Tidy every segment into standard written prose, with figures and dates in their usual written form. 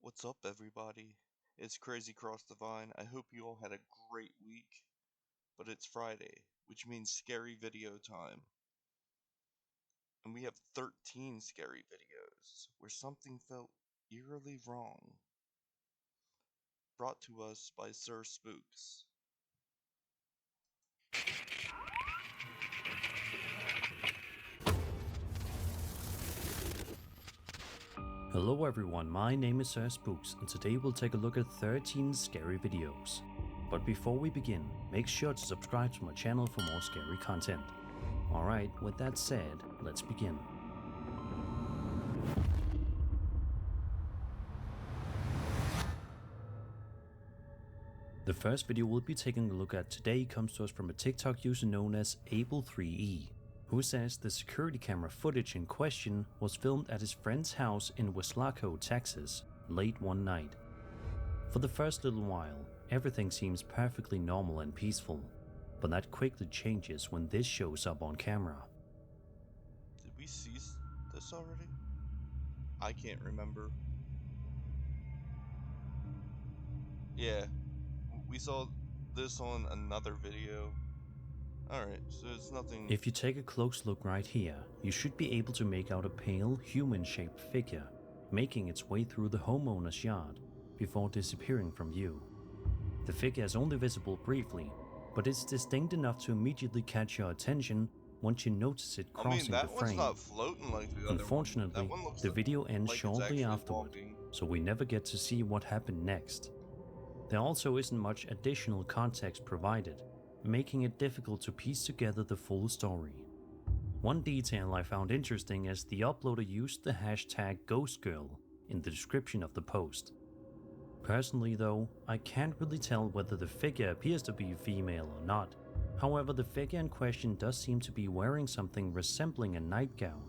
What's up, everybody? It's Crazy Cross Divine. I hope you all had a great week. But it's Friday, which means scary video time. And we have 13 scary videos where something felt eerily wrong. Brought to us by Sir Spooks. Hello everyone, my name is Sir Spooks, and today we'll take a look at 13 scary videos. But before we begin, make sure to subscribe to my channel for more scary content. Alright, with that said, let's begin. The first video we'll be taking a look at today comes to us from a TikTok user known as Eerily, who says the security camera footage in question was filmed at his friend's house in Weslaco, Texas, late one night. For the first little while, everything seems perfectly normal and peaceful, but that quickly changes when this shows up on camera. Did we see this already? I can't remember. Yeah, we saw this on another video. Alright, so it's nothing. If you take a close look right here, you should be able to make out a pale, human-shaped figure making its way through the homeowner's yard before disappearing from view. The figure is only visible briefly, but it's distinct enough to immediately catch your attention once you notice it crossing the that one's frame. not floating like the other one. Unfortunately, That one looks the video ends like it's shortly actually afterward, walking. so we never get to see what happened next. There also isn't much additional context provided, making it difficult to piece together the full story. One detail I found interesting is the uploader used the hashtag #GhostGirl in the description of the post. Personally though, I can't really tell whether the figure appears to be female or not. However, the figure in question does seem to be wearing something resembling a nightgown.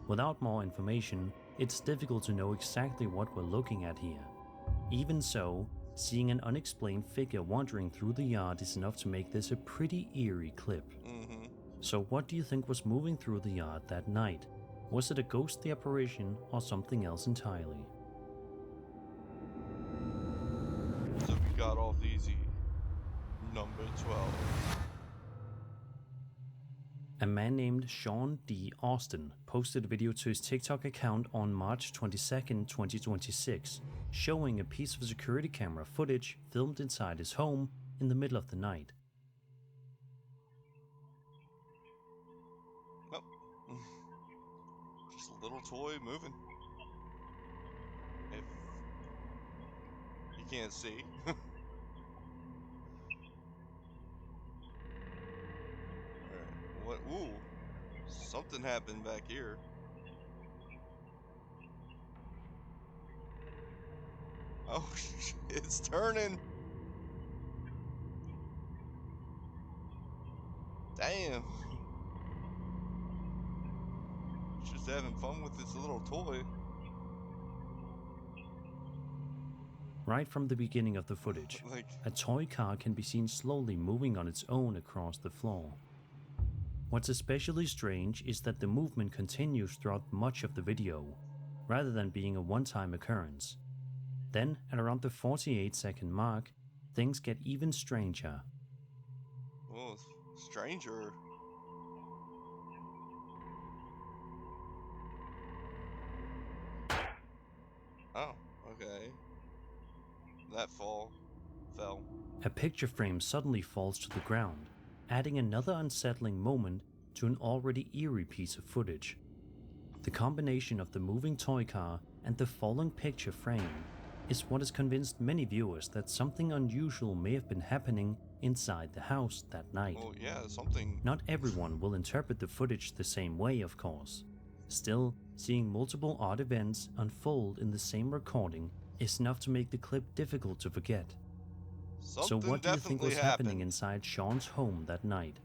Without more information, it's difficult to know exactly what we're looking at here. Even so, seeing an unexplained figure wandering through the yard is enough to make this a pretty eerie clip. So what do you think was moving through the yard that night? Was it a ghostly apparition or something else entirely? So we got off easy. Number 12. A man named Sean D. Austin posted a video to his TikTok account on March 22nd, 2026, showing a piece of security camera footage filmed inside his home in the middle of the night. Oh. Just a little toy moving. If you can't see. Alright, what? Ooh. Something happened back here. Oh, it's turning. Damn. It's just having fun with this little toy. Right from the beginning of the footage, a toy car can be seen slowly moving on its own across the floor. What's especially strange is that the movement continues throughout much of the video, rather than being a one-time occurrence. Then, at around the 48-second mark, things get even stranger. Oh, stranger. Oh, okay. That fell. A picture frame suddenly falls to the ground, adding another unsettling moment to an already eerie piece of footage. The combination of the moving toy car and the falling picture frame is what has convinced many viewers that something unusual may have been happening inside the house that night. Oh yeah, something. Not everyone will interpret the footage the same way, of course. Still, seeing multiple odd events unfold in the same recording is enough to make the clip difficult to forget. So what do you think was happening inside Sean's home that night?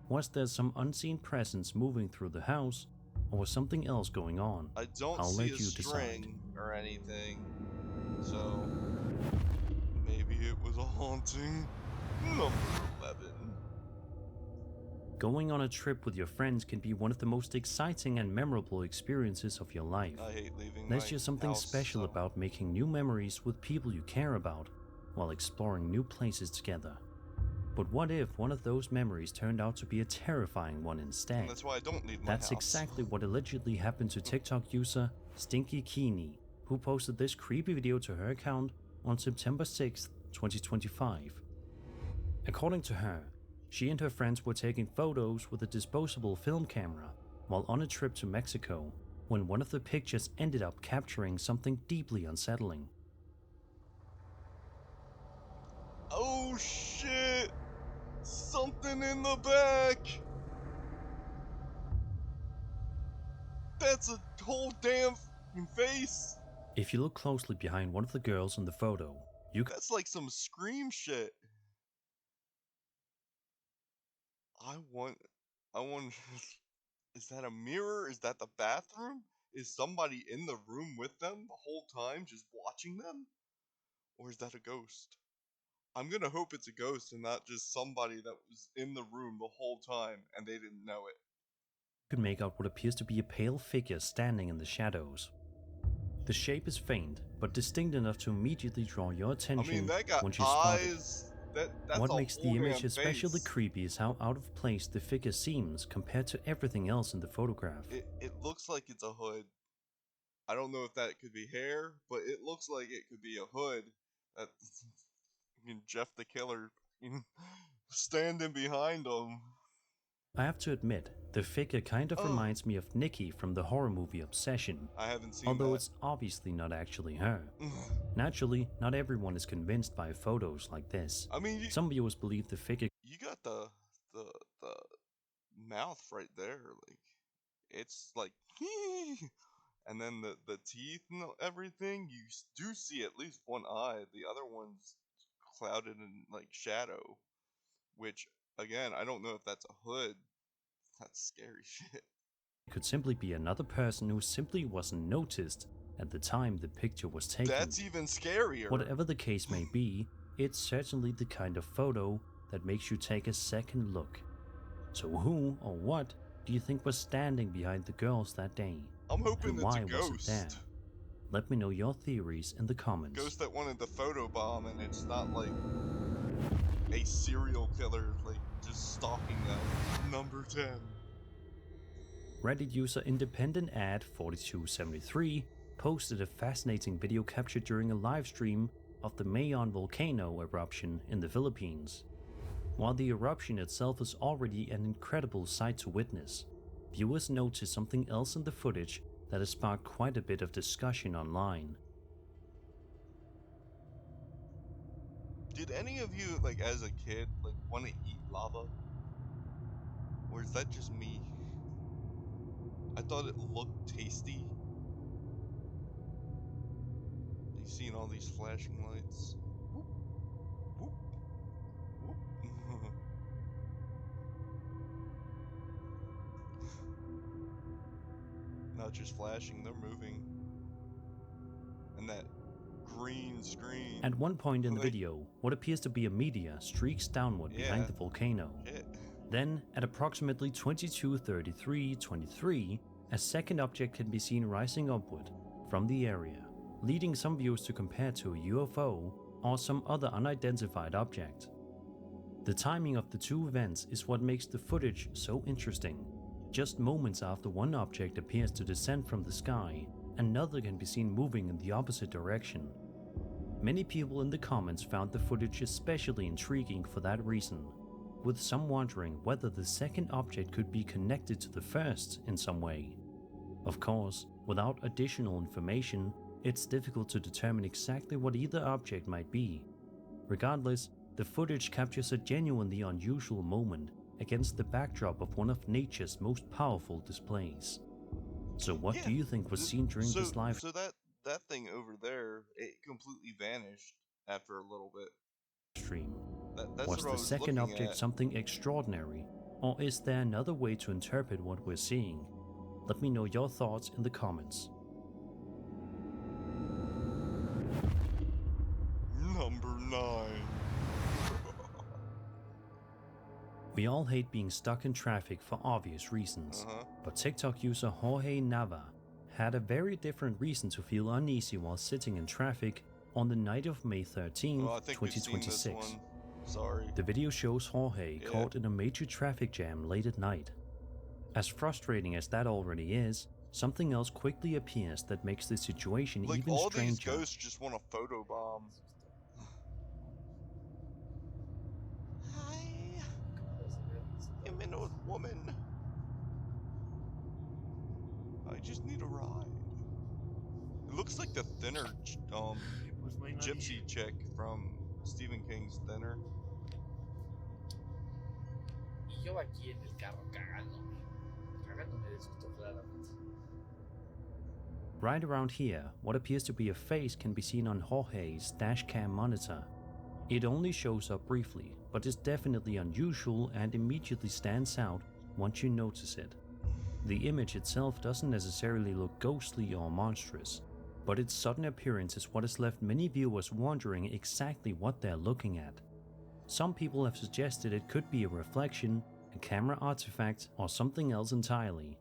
Was there some unseen presence moving through the house, or was something else going on? I don't I'll see let a you string decide. or anything, so maybe it was a haunting. Number 11. Going on a trip with your friends can be one of the most exciting and memorable experiences of your life. I hate leaving There's my just something house, special so about making new memories with people you care about while exploring new places together. But what if one of those memories turned out to be a terrifying one and instead? that's why I don't leave my That's house. exactly what allegedly happened to TikTok user Stinky Keeney, who posted this creepy video to her account on September 6, 2025. According to her, she and her friends were taking photos with a disposable film camera while on a trip to Mexico when one of the pictures ended up capturing something deeply unsettling. Oh shit! Something in the back! That's a whole damn face! If you look closely behind one of the girls in the photo, you That's like some Scream shit. I want... Is that a mirror? Is that the bathroom? Is somebody in the room with them the whole time just watching them? Or is that a ghost? I'm gonna hope it's a ghost and not just somebody that was in the room the whole time and they didn't know it. can make out what appears to be a pale figure standing in the shadows. The shape is faint, but distinct enough to immediately draw your I attention mean, that got once you spot it. eyes. That's What a makes the whole image damn especially face. creepy is how out of place the figure seems compared to everything else in the photograph. It looks like it's a hood. I don't know if that could be hair, but it looks like it could be a hood. That Jeff the Killer standing behind him. I have to admit, the figure kind of Oh, reminds me of Nikki from the horror movie Obsession, I haven't seen although that. it's obviously not actually her. Naturally, not everyone is convinced by photos like this. I mean, Some viewers believe the figure you got the mouth right there. Like it's like, and then the teeth and everything. You do see at least one eye. The other one's clouded in like shadow. Which again, I don't know if that's a hood. That's scary shit. could simply be another person who simply wasn't noticed at the time the picture was taken. That's even scarier. Whatever the case may be, it's certainly the kind of photo that makes you take a second look. So who or what do you think was standing behind the girls that day? I'm hoping And it's a why was it there? ghost. Let me know your theories in the comments. Ghost that wanted the photo bomb, and it's not like a serial killer, like just stalking them. Number 10. Reddit user Independent Ad 4273 posted a fascinating video captured during a live stream of the Mayon volcano eruption in the Philippines. While the eruption itself is already an incredible sight to witness, viewers noticed something else in the footage that has sparked quite a bit of discussion online. Did any of you, like as a kid, like want to eat lava? Or is that just me? I thought it looked tasty. You seen all these flashing lights? Whoop, whoop, whoop. Not just flashing, they're moving. And that green screen. At one point in the Like, video, what appears to be a meteor streaks downward behind yeah, the volcano. shit. Then, at approximately 22:33:23, a second object can be seen rising upward from the area, leading some viewers to compare to a UFO or some other unidentified object. The timing of the two events is what makes the footage so interesting. Just moments after one object appears to descend from the sky, another can be seen moving in the opposite direction. Many people in the comments found the footage especially intriguing for that reason, with some wondering whether the second object could be connected to the first in some way. Of course, without additional information, it's difficult to determine exactly what either object might be. Regardless, the footage captures a genuinely unusual moment against the backdrop of one of nature's most powerful displays. So what Yeah. do you think was seen during this live So that thing over there, it completely vanished after a little bit. stream? That's Was what I the was second looking object at. something extraordinary, or is there another way to interpret what we're seeing? Let me know your thoughts in the comments. Number 9. We all hate being stuck in traffic for obvious reasons, but TikTok user Jorge Nava had a very different reason to feel uneasy while sitting in traffic on the night of May 13th, Well, I think we've seen this 2026. one. Sorry. The video shows Jorge caught in a major traffic jam late at night. As frustrating as that already is, something else quickly appears that makes the situation Like, even all stranger. these ghosts just want a photobomb. Hi, I'm an old woman. I just need a ride. It looks like the Thinner gypsy chick from Stephen King's Thinner. Y yo aquí en el carro cagándome de susto claramente. Right around here, what appears to be a face can be seen on Jorge's dashcam monitor. It only shows up briefly, but is definitely unusual and immediately stands out once you notice it. The image itself doesn't necessarily look ghostly or monstrous, but its sudden appearance is what has left many viewers wondering exactly what they're looking at. Some people have suggested it could be a reflection, a camera artifact, or something else entirely.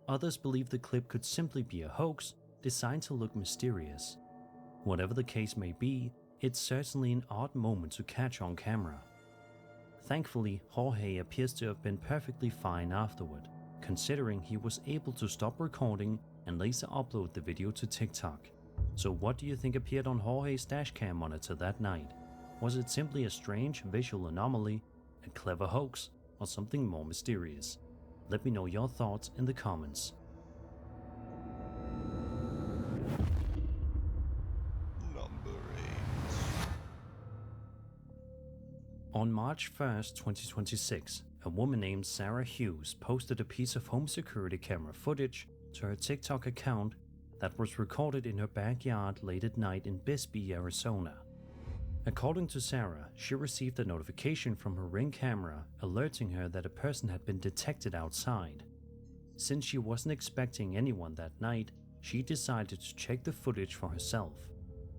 Others believe the clip could simply be a hoax designed to look mysterious. Whatever the case may be, it's certainly an odd moment to catch on camera. Thankfully, Jorge appears to have been perfectly fine afterward, considering he was able to stop recording and later upload the video to TikTok. So what do you think appeared on Jorge's dashcam monitor that night? Was it simply a strange visual anomaly, a clever hoax, or something more mysterious? Let me know your thoughts in the comments. Number 8. On March 1st, 2026, a woman named Sarah Hughes posted a piece of home security camera footage to her TikTok account that was recorded in her backyard late at night in Bisbee, Arizona. According to Sarah, she received a notification from her Ring camera alerting her that a person had been detected outside. Since she wasn't expecting anyone that night, she decided to check the footage for herself.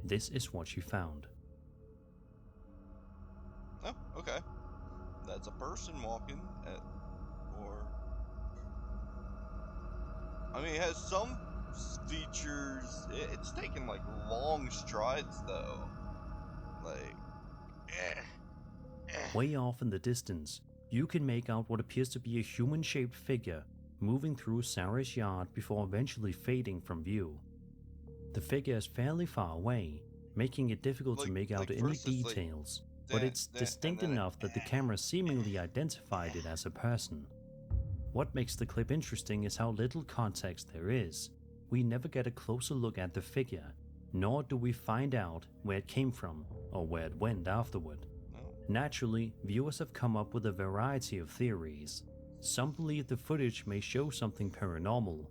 This is what she found. Oh, okay. That's a person walking I mean, it has some features. It's taking like long strides though. Like, Way off in the distance, you can make out what appears to be a human-shaped figure moving through Sarah's yard before eventually fading from view. The figure is fairly far away, making it difficult to make out any details, but it's distinct enough that the camera seemingly identified it as a person. What makes the clip interesting is how little context there is. We never get a closer look at the figure, nor do we find out where it came from or where it went afterward. Naturally, viewers have come up with a variety of theories. Some believe the footage may show something paranormal.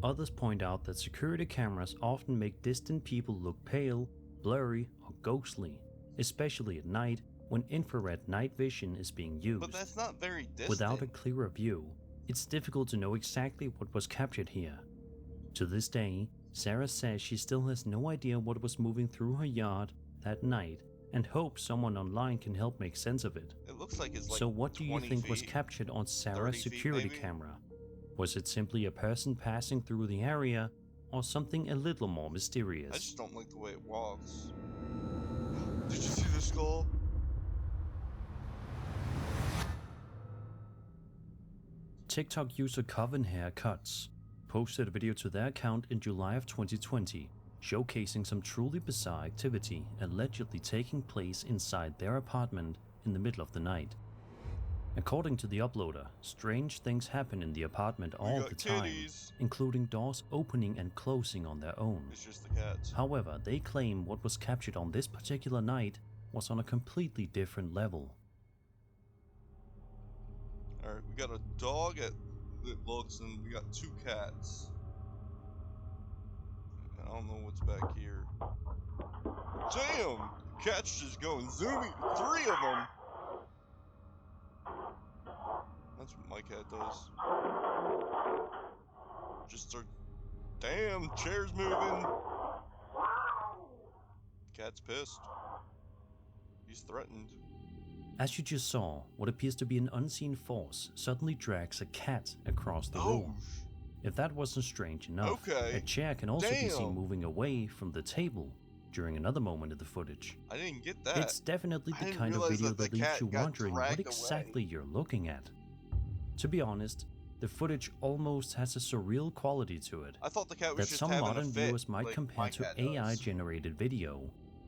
Others point out that security cameras often make distant people look pale, blurry, or ghostly, especially at night when infrared night vision is being used. But that's not very distant. Without a clearer view, it's difficult to know exactly what was captured here. To this day, Sarah says she still has no idea what was moving through her yard that night and hopes someone online can help make sense of it. It looks like it's like So what do you 20 think was feet, captured on Sarah's 30 feet security maybe? camera? Was it simply a person passing through the area, or something a little more mysterious? I just don't like the way it walks. Did you see the skull? TikTok user Coven Haircuts posted a video to their account in July of 2020, showcasing some truly bizarre activity allegedly taking place inside their apartment in the middle of the night. According to the uploader, strange things happen in the apartment all the time, including doors opening and closing on their own. It's just the cats. However, they claim what was captured on this particular night was on a completely different level. Alright, we got a dog that looks, and we got 2 cats. I don't know what's back here. Damn! Cat's just going zoomy! 3 of them! That's what my cat does. Just start... Damn! Chair's moving! Cat's pissed. He's threatened. As you just saw, what appears to be an unseen force suddenly drags a cat across the room. If that wasn't strange enough, a chair can also be seen moving away from the table during another moment in the footage. I didn't get that. It's definitely the kind of video that leaves you wondering what exactly you're looking at. To be honest, the footage almost has a surreal quality to it I thought the cat was that just some having modern a fit, viewers might like compare my to cat does. AI-generated video.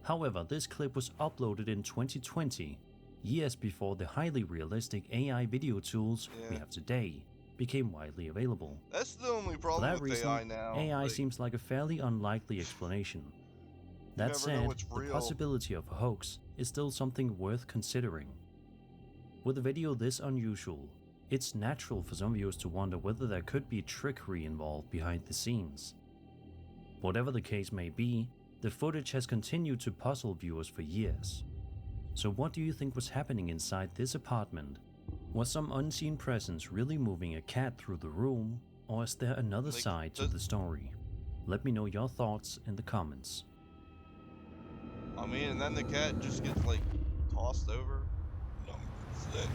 However, this clip was uploaded in 2020, years before the highly realistic AI video tools we have today became widely available. That's the only For problem that with reason, AI now. AI seems like a fairly unlikely explanation. That never know said, what's the real. possibility of a hoax is still something worth considering. With a video this unusual, it's natural for some viewers to wonder whether there could be trickery involved behind the scenes. Whatever the case may be, the footage has continued to puzzle viewers for years. So what do you think was happening inside this apartment? Was some unseen presence really moving a cat through the room, or is there another side to the story? Let me know your thoughts in the comments. I mean, and then the cat just gets like tossed over. Number 6.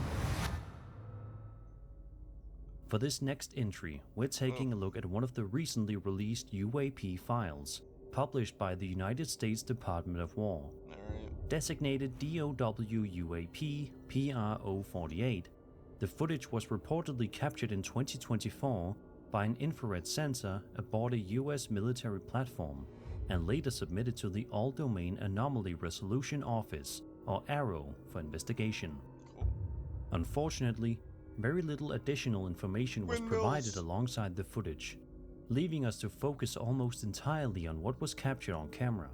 For this next entry, we're taking a look at one of the recently released UAP files published by the United States Department of War. Designated DOW-UAP PRO-48, the footage was reportedly captured in 2024 by an infrared sensor aboard a US military platform and later submitted to the All-Domain Anomaly Resolution Office, or ARROW, for investigation. Unfortunately, very little additional information was provided alongside the footage, leaving us to focus almost entirely on what was captured on camera.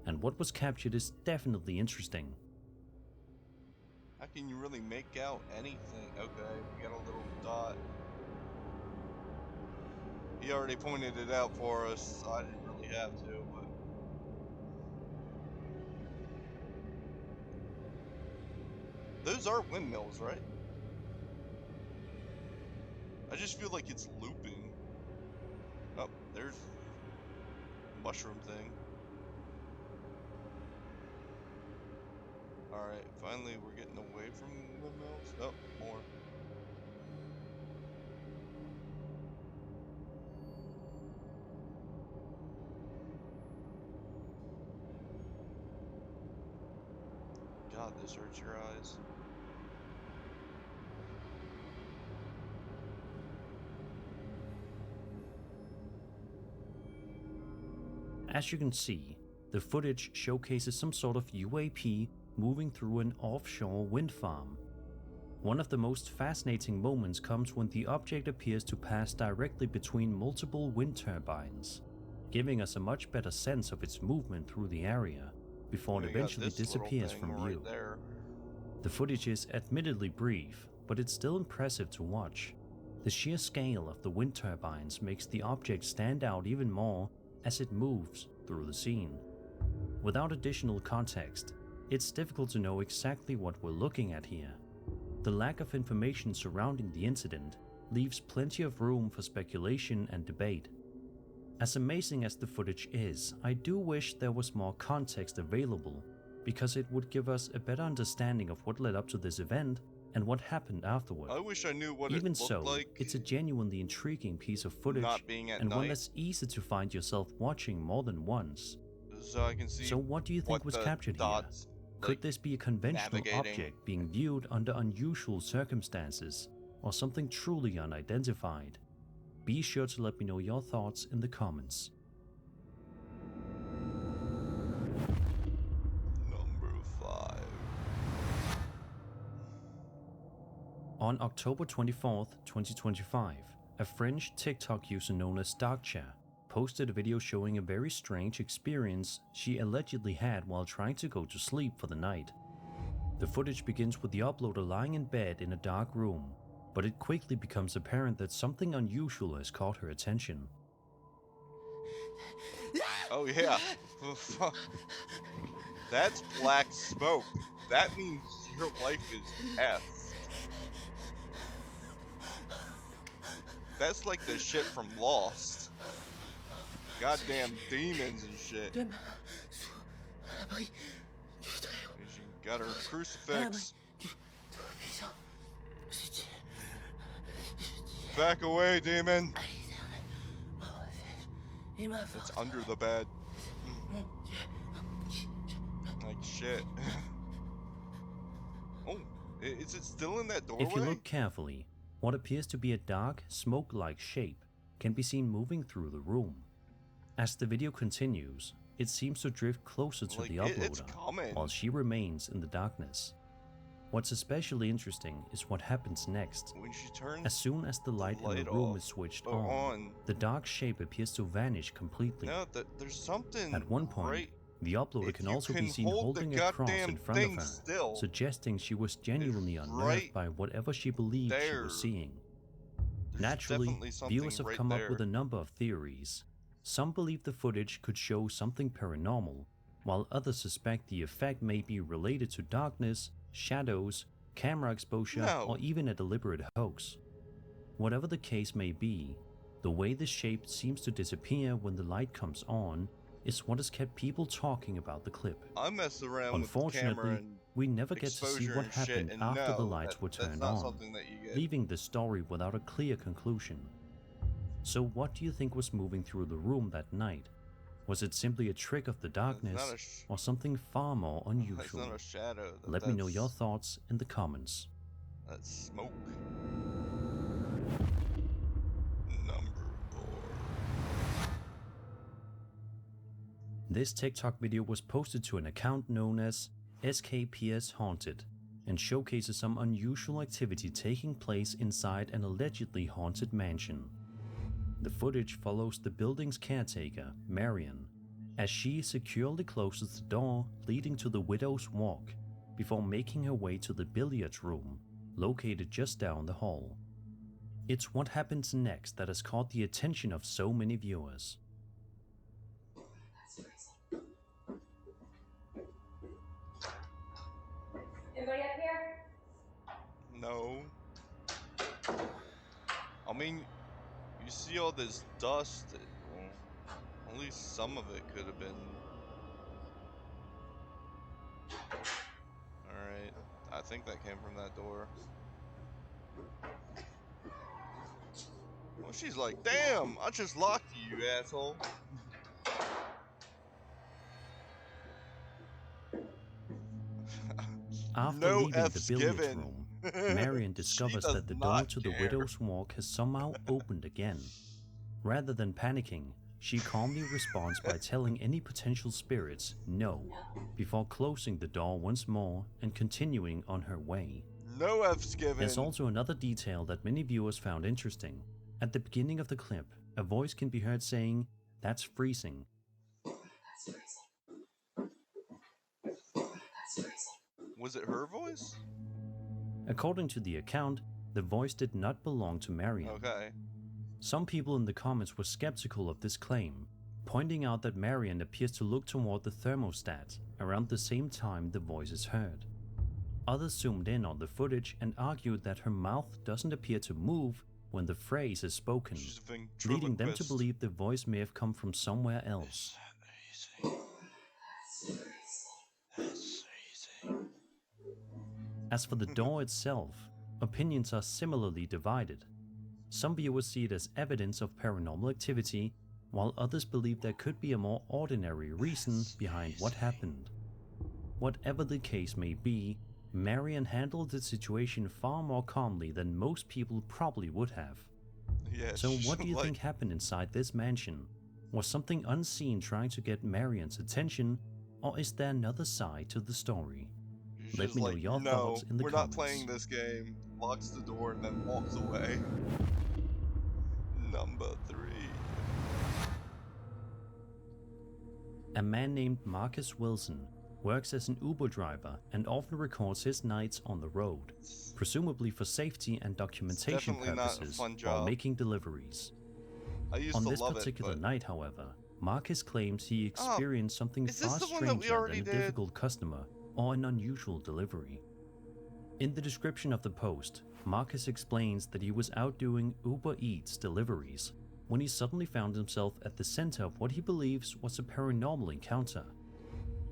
And what was captured is definitely interesting. How can you really make out anything? Okay, we got a little dot. He already pointed it out for us, so I didn't really have to, but... Those are windmills, right? I just feel like it's looping. Oh, there's a mushroom thing. Alright, finally we're getting away from windmills. Oh, more. God, this hurts your eyes. As you can see, the footage showcases some sort of UAP moving through an offshore wind farm. One of the most fascinating moments comes when the object appears to pass directly between multiple wind turbines, giving us a much better sense of its movement through the area before it eventually disappears from view. The footage is admittedly brief, but it's still impressive to watch. The sheer scale of the wind turbines makes the object stand out even more as it moves through the scene. Without additional context, it's difficult to know exactly what we're looking at here. The lack of information surrounding the incident leaves plenty of room for speculation and debate. As amazing as the footage is, I do wish there was more context available, because it would give us a better understanding of what led up to this event and what happened afterward. I wish I knew what Even it looked so, like. it's a genuinely intriguing piece of footage and one that's easy to find yourself watching more than once. So I can see. So what do you think was captured here? Could this be a conventional object being viewed under unusual circumstances, or something truly unidentified? Be sure to let me know your thoughts in the comments. Number 5. On October 24th, 2025, a French TikTok user known as Darkcha posted a video showing a very strange experience she allegedly had while trying to go to sleep for the night. The footage begins with the uploader lying in bed in a dark room, but it quickly becomes apparent that something unusual has caught her attention. Oh yeah. That's black smoke. That means your life is F. That's like the shit from Lost. Goddamn demons and shit. She got her crucifix. Back away, demon! It's under the bed. Like shit. Oh, is it still in that doorway? If you look carefully, what appears to be a dark, smoke-like shape can be seen moving through the room. As the video continues, it seems to drift closer to the uploader, while she remains in the darkness. What's especially interesting is what happens next. When she turns as soon as the light in the room is switched on, the dark shape appears to vanish completely. No, there's something. At one point, the uploader can also be seen holding a cross in front of her, suggesting she was genuinely unnerved by whatever she believed she was seeing. Naturally, viewers have come up with a number of theories. Some believe the footage could show something paranormal, while others suspect the effect may be related to darkness, shadows, camera exposure, or even a deliberate hoax. Whatever the case may be, the way the shape seems to disappear when the light comes on is what has kept people talking about the clip. I mess around Unfortunately, with the camera and we never get to see what happened after the lights were turned on, leaving the story without a clear conclusion. So what do you think was moving through the room that night? Was it simply a trick of the darkness, or something far more unusual? It's not a shadow. Let me know your thoughts in the comments. That's smoke. Number 4. This TikTok video was posted to an account known as SKPS Haunted and showcases some unusual activity taking place inside an allegedly haunted mansion. The footage follows the building's caretaker, Marion, as she securely closes the door leading to the Widow's Walk before making her way to the billiards room, located just down the hall. It's what happens next that has caught the attention of so many viewers. Anybody up here? No. I mean, you see all this dust, well, at least some of it could have been. Alright, I think that came from that door. Well, she's like, damn, I just locked you, you asshole. After leaving the billiards room, Marion discovers that the door to the Widow's Walk has somehow opened again. Rather than panicking, she calmly responds by telling any potential spirits no, before closing the door once more and continuing on her way. No F's given. There's also another detail that many viewers found interesting. At the beginning of the clip, a voice can be heard saying, "That's freezing." Was it her voice? According to the account, the voice did not belong to Marion. Okay. Some people in the comments were skeptical of this claim, pointing out that Marion appears to look toward the thermostat around the same time the voice is heard. Others zoomed in on the footage and argued that her mouth doesn't appear to move when the phrase is spoken, leading them to believe the voice may have come from somewhere else. As for the door itself, opinions are similarly divided. Some viewers see it as evidence of paranormal activity, while others believe there could be a more ordinary reason behind what happened. Whatever the case may be, Marion handled the situation far more calmly than most people probably would have. Yeah, so what do you think happened inside this mansion? Was something unseen trying to get Marion's attention, or is there another side to the story? Let me know your thoughts in the comments. We're not playing this game. Locks the door and then walks away. Number 3. A man named Marcus Wilson works as an Uber driver and often records his nights on the road, presumably for safety and documentation purposes while making deliveries. On this particular night, however, Marcus claims he experienced something far stranger than a difficult customer or an unusual delivery. In the description of the post, Marcus explains that he was out doing Uber Eats deliveries when he suddenly found himself at the center of what he believes was a paranormal encounter.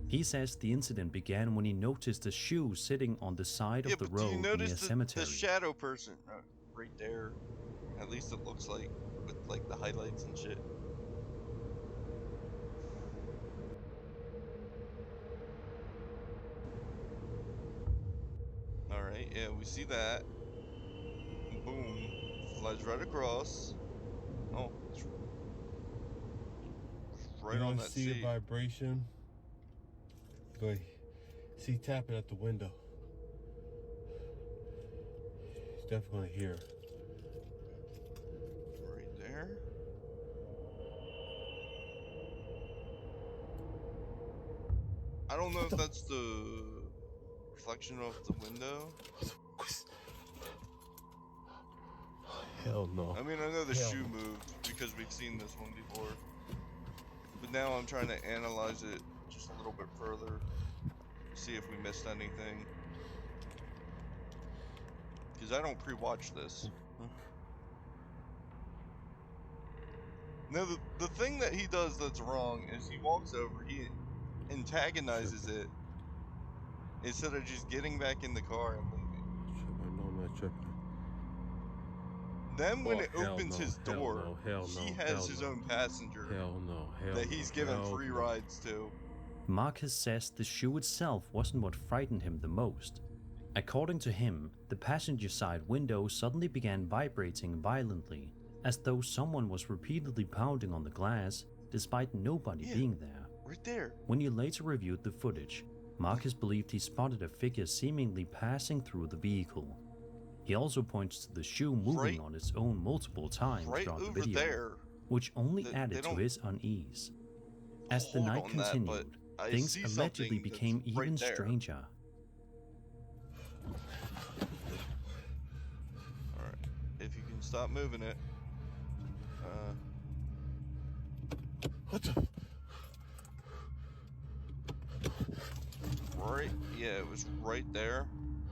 He says the incident began when he noticed a shoe sitting on the side of the road near a cemetery. The shadow person right there. At least it looks like, with like the highlights and shit. Alright, yeah, we see that. Boom. Flies right across. Oh, it's right You on don't that see a seat. vibration, but see tapping at the window. He's definitely here. Right there. I don't know if that's the reflection of the window. Hell no. I mean, I know the Hell shoe no. moved because we've seen this one before. But now I'm trying to analyze it just a little bit further. See if we missed anything. Because I don't pre-watch this. Now, the thing that he does that's wrong is he walks over, he antagonizes it, instead of just getting back in the car and leaving. Tripping. No, I'm not tripping. Then when Oh, it hell opens no, his hell door, no, hell he no, has hell his no. own passenger Hell no, hell that no, he's given hell free no. rides to. Marcus says the shoe itself wasn't what frightened him the most. According to him, the passenger side window suddenly began vibrating violently, as though someone was repeatedly pounding on the glass, despite nobody Yeah, being there. right there. When he later reviewed the footage, Marcus believed he spotted a figure seemingly passing through the vehicle. He also points to the shoe moving on its own multiple times Right throughout the over video, there. which only They added to don't his unease. As the hold night on that, but continued, I things see allegedly something that's became right even there. stranger. Alright, if you can stop moving it. What the? Right, yeah, it was right there.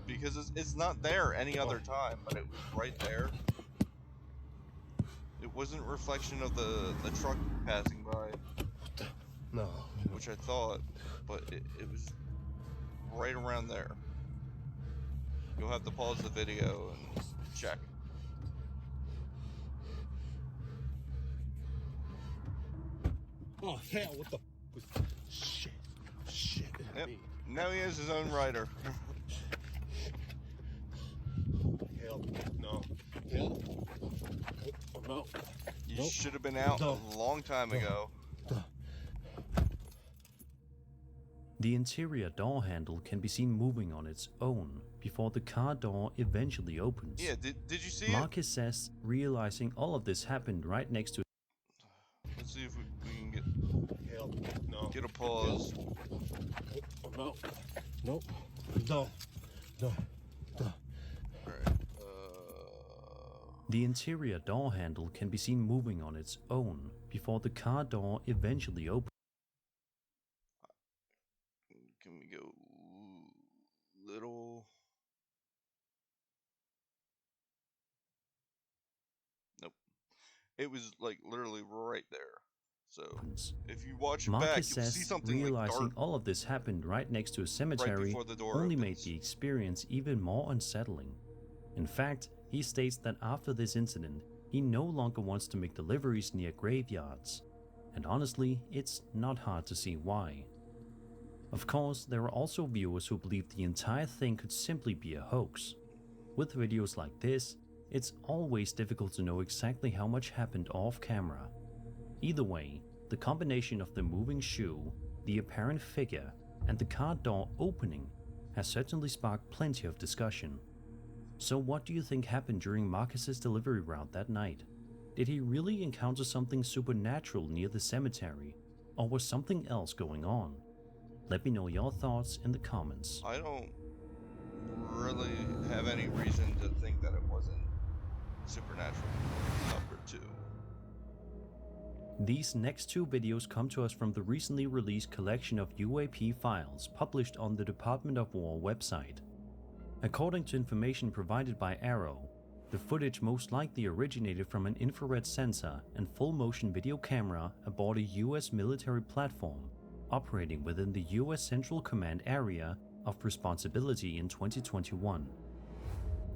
Because it's not there any other time, but it was right there. It wasn't a reflection of the truck passing by, No. which I thought, but it was right around there. You'll have to pause the video and check. Oh hell! What the? Was... Shit! Shit! Yep. Now he has his own rider. Hell no! Hell no! You Nope. should have been out No. a long time ago. The interior door handle can be seen moving on its own before the car door eventually opens. Yeah, did you see it? Marcus says realizing all of this happened right next to. Let's see if we can get Hell no! a pause. No! Nope! No! No! No! Alright. The interior door handle can be seen moving on its own before the car door eventually opens. Can we go little? Nope. It was like literally right there. So if you watch it back, Marcus you'll see says something realizing like dark all of this happened right next to a right cemetery before the door only made opens. the experience even more unsettling. In fact, he states that after this incident, he no longer wants to make deliveries near graveyards. And honestly, it's not hard to see why. Of course, there are also viewers who believe the entire thing could simply be a hoax. With videos like this, it's always difficult to know exactly how much happened off camera. Either way, the combination of the moving shoe, the apparent figure, and the car door opening has certainly sparked plenty of discussion. So what do you think happened during Marcus's delivery route that night? Did he really encounter something supernatural near the cemetery, or was something else going on? Let me know your thoughts in the comments. I don't really have any reason to think that it wasn't supernatural. Number 2. These next two videos come to us from the recently released collection of UAP files published on the Department of War website. According to information provided by Arrow, the footage most likely originated from an infrared sensor and full-motion video camera aboard a US military platform operating within the US Central Command Area of Responsibility in 2021.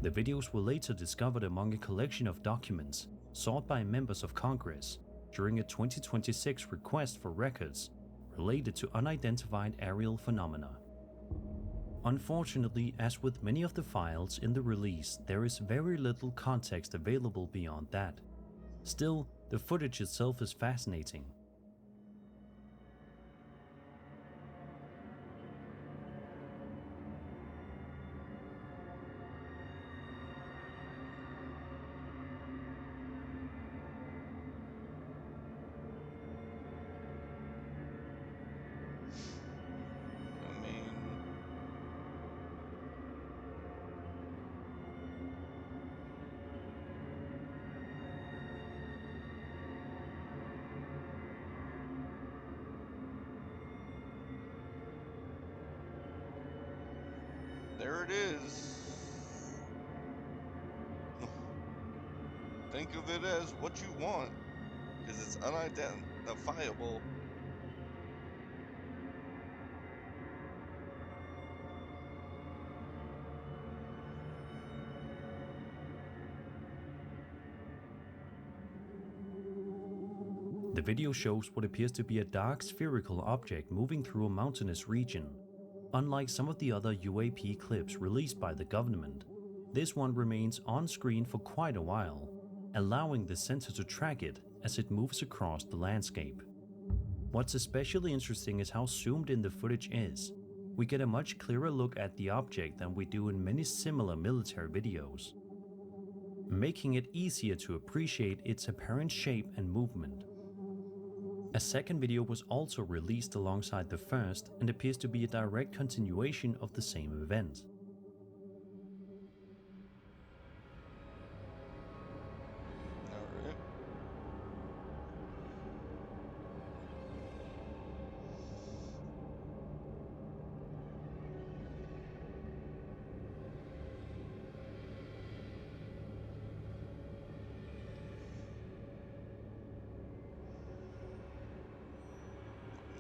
The videos were later discovered among a collection of documents sought by members of Congress during a 2026 request for records related to unidentified aerial phenomena. Unfortunately, as with many of the files in the release, there is very little context available beyond that. Still, the footage itself is fascinating. I mean, there it is. Think of it as what you want, because it's unidentifiable. The video shows what appears to be a dark spherical object moving through a mountainous region. Unlike some of the other UAP clips released by the government, this one remains on screen for quite a while, allowing the sensor to track it as it moves across the landscape. What's especially interesting is how zoomed in the footage is. We get a much clearer look at the object than we do in many similar military videos, making it easier to appreciate its apparent shape and movement. A second video was also released alongside the first and appears to be a direct continuation of the same event. Alright.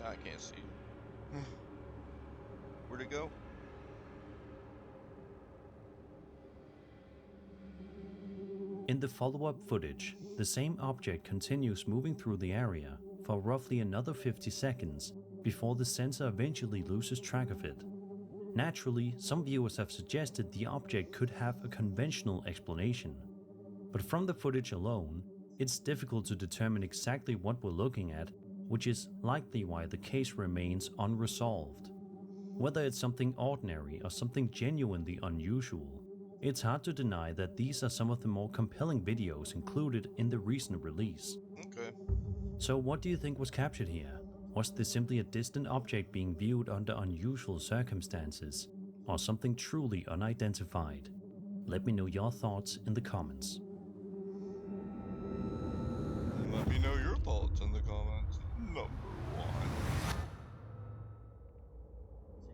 I can't see. Where'd it go? In the follow-up footage, the same object continues moving through the area for roughly another 50 seconds before the sensor eventually loses track of it. Naturally, some viewers have suggested the object could have a conventional explanation, but from the footage alone, it's difficult to determine exactly what we're looking at, which is likely why the case remains unresolved. Whether it's something ordinary or something genuinely unusual, it's hard to deny that these are some of the more compelling videos included in the recent release. Okay. So what do you think was captured here? Was this simply a distant object being viewed under unusual circumstances, or something truly unidentified? Let me know your thoughts in the comments. Let me know your thoughts in the comments. Number 1.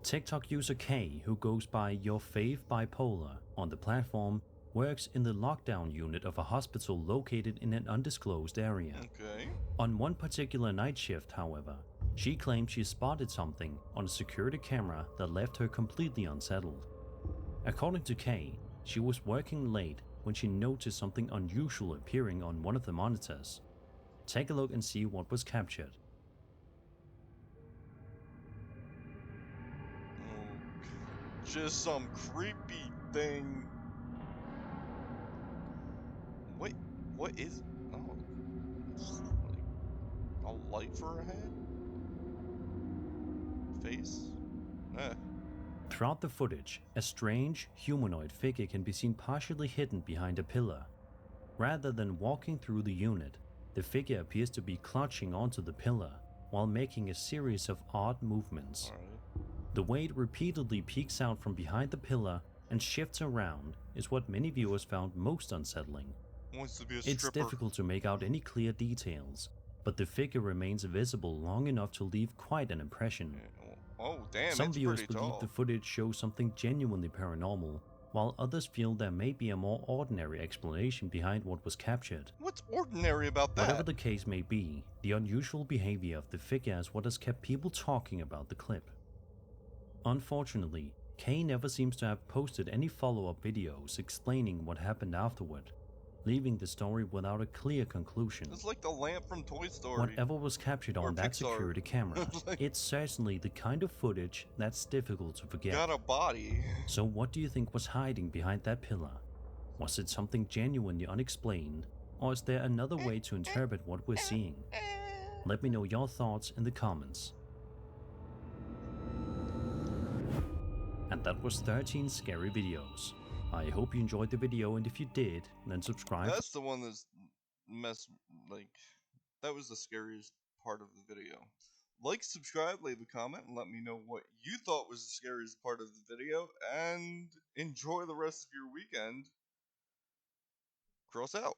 TikTok user K, who goes by Your Fave Bipolar on the platform, works in the lockdown unit of a hospital located in an undisclosed area. Okay. On one particular night shift, however, she claimed she spotted something on a security camera that left her completely unsettled. According to Kay, she was working late when she noticed something unusual appearing on one of the monitors. Take a look and see what was captured. Just some creepy thing. Wait, what is... Oh, it's like a light for a head? Face? Eh. Throughout the footage, a strange, humanoid figure can be seen partially hidden behind a pillar. Rather than walking through the unit, the figure appears to be clutching onto the pillar while making a series of odd movements. Alright. The way it repeatedly peeks out from behind the pillar and shifts around is what many viewers found most unsettling. Wants to be a It's stripper. difficult to make out any clear details, but the figure remains visible long enough to leave quite an impression. Yeah, oh, damn, Some it's viewers pretty believe tall. the footage shows something genuinely paranormal, while others feel there may be a more ordinary explanation behind what was captured. What's ordinary about that? Whatever the case may be, the unusual behavior of the figure is what has kept people talking about the clip. Unfortunately, Kay never seems to have posted any follow-up videos explaining what happened afterward, leaving the story without a clear conclusion. It's like the lamp from Toy Story. Whatever was captured Or on that Pixar. security camera, Like, it's certainly the kind of footage that's difficult to forget. got a body. So what do you think was hiding behind that pillar? Was it something genuinely unexplained, or is there another way to interpret what we're seeing? Let me know your thoughts in the comments. And that was 13 scary videos. I hope you enjoyed the video, and if you did, then subscribe. That's the one that's that was the scariest part of the video. Like, subscribe, leave a comment, and let me know what you thought was the scariest part of the video, and enjoy the rest of your weekend. Cross out.